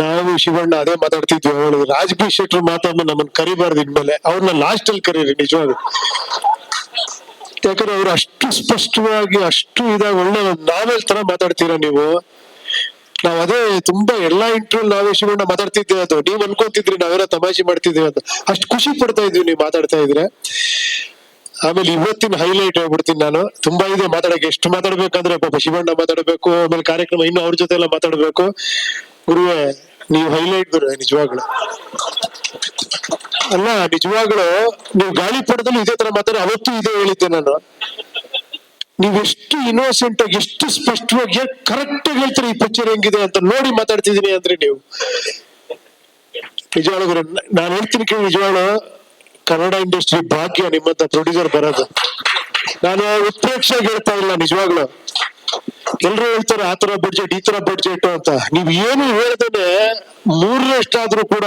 ನಾವು ಶಿವಣ್ಣ ಅದೇ ಮಾತಾಡ್ತಿದ್ವಿ. ಅವಳು ರಾಜ್ ಬಿ ಶೆಟ್ರು ಮಾತಾಡ್ನ ನಮ್ಮನ್ನ ಕರಿಬಾರ್ದು ಇನ್ಮೇಲೆ, ಅವ್ರನ್ನ ಲಾಸ್ಟ್ ಅಲ್ಲಿ ಕರೀರಿ ನಿಜವಾಗ. ಯಾಕಂದ್ರೆ ಅವ್ರು ಅಷ್ಟು ಸ್ಪಷ್ಟವಾಗಿ ಅಷ್ಟು ಇದಾಗ ಒಳ್ಳೆ ನಾವೆಲ್ ತರ ಮಾತಾಡ್ತೀರಾ ನೀವು. ನಾವ್ ಅದೇ ತುಂಬಾ ಎಲ್ಲಾ ಇಂಟರ್ವ್ಯೂ ನಾವೇ ಶಿವಣ್ಣ ಮಾತಾಡ್ತಿದ್ದೆ, ಅದು ನೀವ್ ಅನ್ಕೊಂತಿದ್ರಿ ನಾವೆಲ್ಲ ತಮಾಷೆ ಮಾಡ್ತಿದ್ವಿ ಅಂತ. ಅಷ್ಟು ಖುಷಿ ಪಡ್ತಾ ಇದ್ವಿ ನೀವು ಮಾತಾಡ್ತಾ ಇದ್ರೆ. ಆಮೇಲೆ ಇವತ್ತಿನ ಹೈಲೈಟ್ ಹೇಳ್ಬಿಡ್ತೀನಿ ನಾನು. ತುಂಬಾ ಇದೆ ಮಾತಾಡಕ್ಕೆ, ಎಷ್ಟು ಮಾತಾಡ್ಬೇಕಂದ್ರೆ ಪಾಪ ಶಿವಣ್ಣ ಮಾತಾಡ್ಬೇಕು, ಆಮೇಲೆ ಕಾರ್ಯಕ್ರಮ ಇನ್ನು ಅವ್ರ ಜೊತೆ ಎಲ್ಲ ಮಾತಾಡ್ಬೇಕು. ಗುರುವೆ ನೀವು ಹೈಲೈಟ್ ಗುರುವೆ ನಿಜವಾಗ್ಲು. ಅಲ್ಲ ನಿಜವಾಗ್ಲು ನೀವು ಗಾಳಿಪಟದಲ್ಲಿ ಇದೇ ತರ ಮಾತಾಡಿ, ಅವತ್ತು ಇದೇ ಹೇಳಿದ್ದೆ ನಾನು. ನೀವೆಷ್ಟು ಇನ್ನೋಸೆಂಟ್ ಆಗಿ ಎಷ್ಟು ಸ್ಪಷ್ಟವಾಗಿ ಕರೆಕ್ಟ್ ಆಗಿ ಹೇಳ್ತೀರಿ ಈ ಪಿಕ್ಚರ್ ಹೆಂಗಿದೆ ಅಂತ ನೋಡಿ ಮಾತಾಡ್ತಿದೀನಿ ಅಂದ್ರೆ ನೀವು. ನಿಜವಾಗ್ಲು ನಾನು ಹೇಳ್ತೀನಿ ಕೇಳಿ, ನಿಜವಾಗ್ಲು ಕನ್ನಡ ಇಂಡಸ್ಟ್ರಿ ಭಾಗ್ಯ ನಿಮ್ಮಂತ ಪ್ರೊಡ್ಯೂಸರ್ ಬರೋದು. ನಾನು ಉತ್ಪ್ರೇಕ್ಷೆಯಾಗಿ ಹೇಳ್ತಾ ಇಲ್ಲ ನಿಜವಾಗ್ಲು. ಎಲ್ರು ಹೇಳ್ತಾರೆ ಆ ತರ ಬಡ್ಜೆಟ್ ಈ ತರ ಬಡ್ಜೆಟ್ ಅಂತ. ನೀವ್ ಏನು ಹೇಳ್ದೇನೆ 3ರಷ್ಟಾದ್ರೂ ಕೂಡ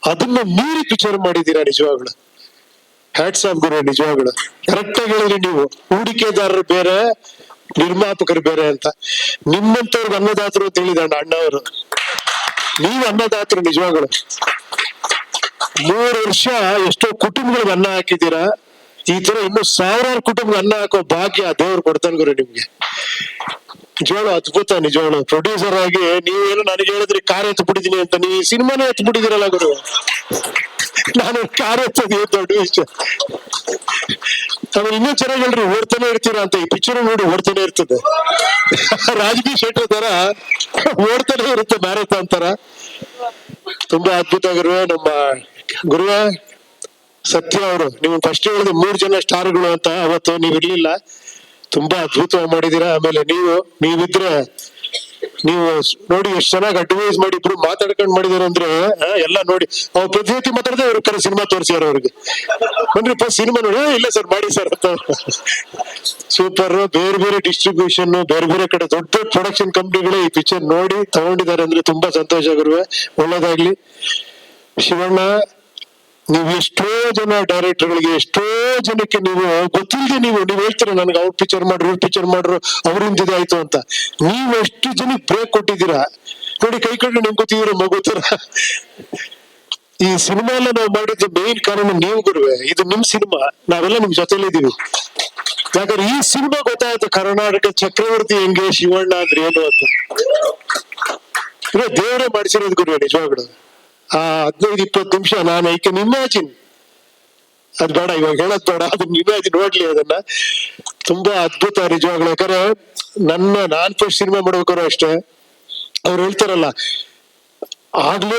ಅದನ್ನ ಮೀರಿ ಪಿಕ್ಚರ್ ಮಾಡಿದೀರಾ ನಿಜವಾಗ್ಲು. ಹ್ಯಾಟ್ಸ್ ಆಫ್ ಗುರು ನಿಜವಾಗ್ಲು. ಕರೆಕ್ಟ್ ಆಗಿ ಹೇಳಿದ್ರಿ ನೀವು. ಹೂಡಿಕೆದಾರರು ಬೇರೆ, ನಿರ್ಮಾಪಕರು ಬೇರೆ ಅಂತ. ನಿಮ್ಮಂತವ್ರಿಗೆ ಅನ್ನದಾತರು ಅಂತ ಹೇಳಿದ ಅಣ್ಣ ಅವರು. ನೀವು ಅನ್ನದಾತರು ನಿಜವಾಗ್ಲು. 3 ವರ್ಷ ಎಷ್ಟೋ ಕುಟುಂಬಗಳಿಗೆ ಅನ್ನ ಹಾಕಿದ್ದೀರಾ. ಈ ತರ ಇನ್ನು 1000 ಕುಟುಂಬ ಅನ್ನ ಹಾಕೋ ಭಾಗ್ಯ ದೇವ್ರು ಕೊಡ್ತಾನೆ ಗುರು ನಿಮ್ಗೆ. ನಿಜವಾಗ್ಲು ಅದ್ಭುತ. ನಿಜವಾಗ್ಲು ಪ್ರೊಡ್ಯೂಸರ್ ಆಗಿ ನೀವೇನು ನನಗೆ ಹೇಳಿದ್ರಿ ಕಾರ್ ಎತ್ತು ಬಿಟ್ಟಿದೀನಿ ಅಂತ, ನೀವು ಈ ಸಿನಿಮಾನೇ ಎತ್ತು ಬಿಟ್ಟಿದ್ದೀರಲ್ಲ ಗುರು. ನಾನು ಕಾರ್ ಎತ್ತೋದು ದೊಡ್ಡ ವಿಷಯ. ಆಮೇಲೆ ಇನ್ನೂ ಚೆನ್ನಾಗಿ ಹೇಳ್ರಿ, ಓಡ್ತಾನೆ ಇರ್ತೀರಾ ಅಂತ. ಈ ಪಿಕ್ಚರ್ ನೋಡಿ ಓಡ್ತಾನೆ ಇರ್ತದೆ. ರಾಜ್ ಬಿ ಶೆಟ್ಟಿ ತರ ಓಡ್ತಾನೆ ಇರುತ್ತೆ ಮ್ಯಾರಥಾನ್ ತರ. ತುಂಬಾ ಅದ್ಭುತ ಗುರುವೆ. ನಮ್ಮ ಗುರುವೆ ಸತ್ಯ ಅವರು ನೀವು ಫಸ್ಟ್ ಹೇಳಿದ 3 ಜನ ಸ್ಟಾರ್ಗಳು ಅಂತ, ಅವತ್ತು ನೀವ್ ಇರ್ಲಿಲ್ಲ. ತುಂಬಾ ಅದ್ಭುತವಾಗಿ ಮಾಡಿದೀರಾ. ಆಮೇಲೆ ನೀವಿದ್ರೆ ನೀವು ನೋಡಿ ಎಷ್ಟು ಚೆನ್ನಾಗಿ ಅಡ್ವೈಸ್ ಮಾಡಿ ಇಬ್ರು ಮಾತಾಡ್ಕೊಂಡ್ ಮಾಡಿದಾರೆ ಅಂದ್ರೆ ಎಲ್ಲ ನೋಡಿ. ಅವ್ರು ಪ್ರತಿ ಮಾತಾಡಿದ್ರೆ ಅವ್ರ ಕರೆ ಸಿನಿಮಾ ತೋರಿಸ್ಯಾರ ಅವ್ರಿಗೆ. ಬನ್ರಿ ಸಿನಿಮಾ ನೋಡಿ, ಇಲ್ಲ ಸರ್ ಮಾಡಿ ಸರ್ ಅಂತ. ಸೂಪರ್. ಬೇರೆ ಬೇರೆ ಡಿಸ್ಟ್ರಿಬ್ಯೂಷನ್, ಬೇರೆ ಬೇರೆ ಕಡೆ ದೊಡ್ಡ ದೊಡ್ಡ ಪ್ರೊಡಕ್ಷನ್ ಕಂಪ್ನಿಗಳೇ ಈ ಪಿಕ್ಚರ್ ನೋಡಿ ತಗೊಂಡಿದ್ದಾರೆ ಅಂದ್ರೆ ತುಂಬಾ ಸಂತೋಷ ಗುರುವೆ. ಒಳ್ಳೇದಾಗ್ಲಿ. ಶಿವಣ್ಣ, ನೀವು ಎಷ್ಟೋ ಜನ ಡೈರೆಕ್ಟರ್ಗಳಿಗೆ, ಎಷ್ಟೋ ಜನಕ್ಕೆ ನೀವು ಗೊತ್ತಿಲ್ಲದೆ ನೀವು ಹೇಳ್ತೀರ ನನಗೆ ಅವ್ರ ಪಿಕ್ಚರ್ ಮಾಡ್ರು, ಇವ್ರ ಪಿಕ್ಚರ್ ಮಾಡ್ರು, ಅವ್ರಿಂದ ಇದಾಯ್ತು ಅಂತ. ನೀವು ಎಷ್ಟು ಜನಕ್ಕೆ ಬ್ರೇಕ್ ಕೊಟ್ಟಿದ್ದೀರಾ ನೋಡಿ. ಕೈ ಕಡೆ ನಿಂತ್ಕೊತಿದ್ದೀರ ಮಗು ತರ. ಈ ಸಿನಿಮಾ ಎಲ್ಲ ನಾವು ಮಾಡಿದ್ದು ಮೇನ್ ಕಾರಣ ನೀವು ಗುರುವೆ. ಇದು ನಿಮ್ ಸಿನಿಮಾ, ನಾವೆಲ್ಲ ನಿಮ್ ಜೊತೆಲಿದ್ದೀವಿ. ಯಾಕಂದ್ರೆ ಈ ಸಿನಿಮಾ ಗೊತ್ತಾಯ್ತು ಕರ್ನಾಟಕ ಚಕ್ರವರ್ತಿ ಹೆಂಗೆ, ಶಿವಣ್ಣ ಅಂದ್ರೆ ಏನು ಅಂತ. ದೇವರೇ ಮಾಡಿಸಿರೋದು ಗುರುವೆ ನಿಜವಾಗ್ಲು. 15-20 ನಿಮಿಷ ನಾನು ಐ ಕ್ಯಾನ್ ಇಮ್ಯಾಜಿನ್. ಅದ್ ಬೇಡ ಇವಾಗ ಹೇಳೋದ್ ಬೇಡ, ಅದನ್ನ ಇಮ್ಯಾಜಿನ್ ನೋಡ್ಲಿ ಅದನ್ನ. ತುಂಬಾ ಅದ್ಭುತ ನಿಜವಾಗ್ಲು. ಯಾಕಂದ್ರೆ ನಾನ್ ಫಸ್ಟ್ ಸಿನಿಮಾ ಮಾಡ್ಬೇಕಾದ್ರು ಅಷ್ಟೇ, ಅವ್ರು ಹೇಳ್ತಾರಲ್ಲ ಆಗ್ಲೇ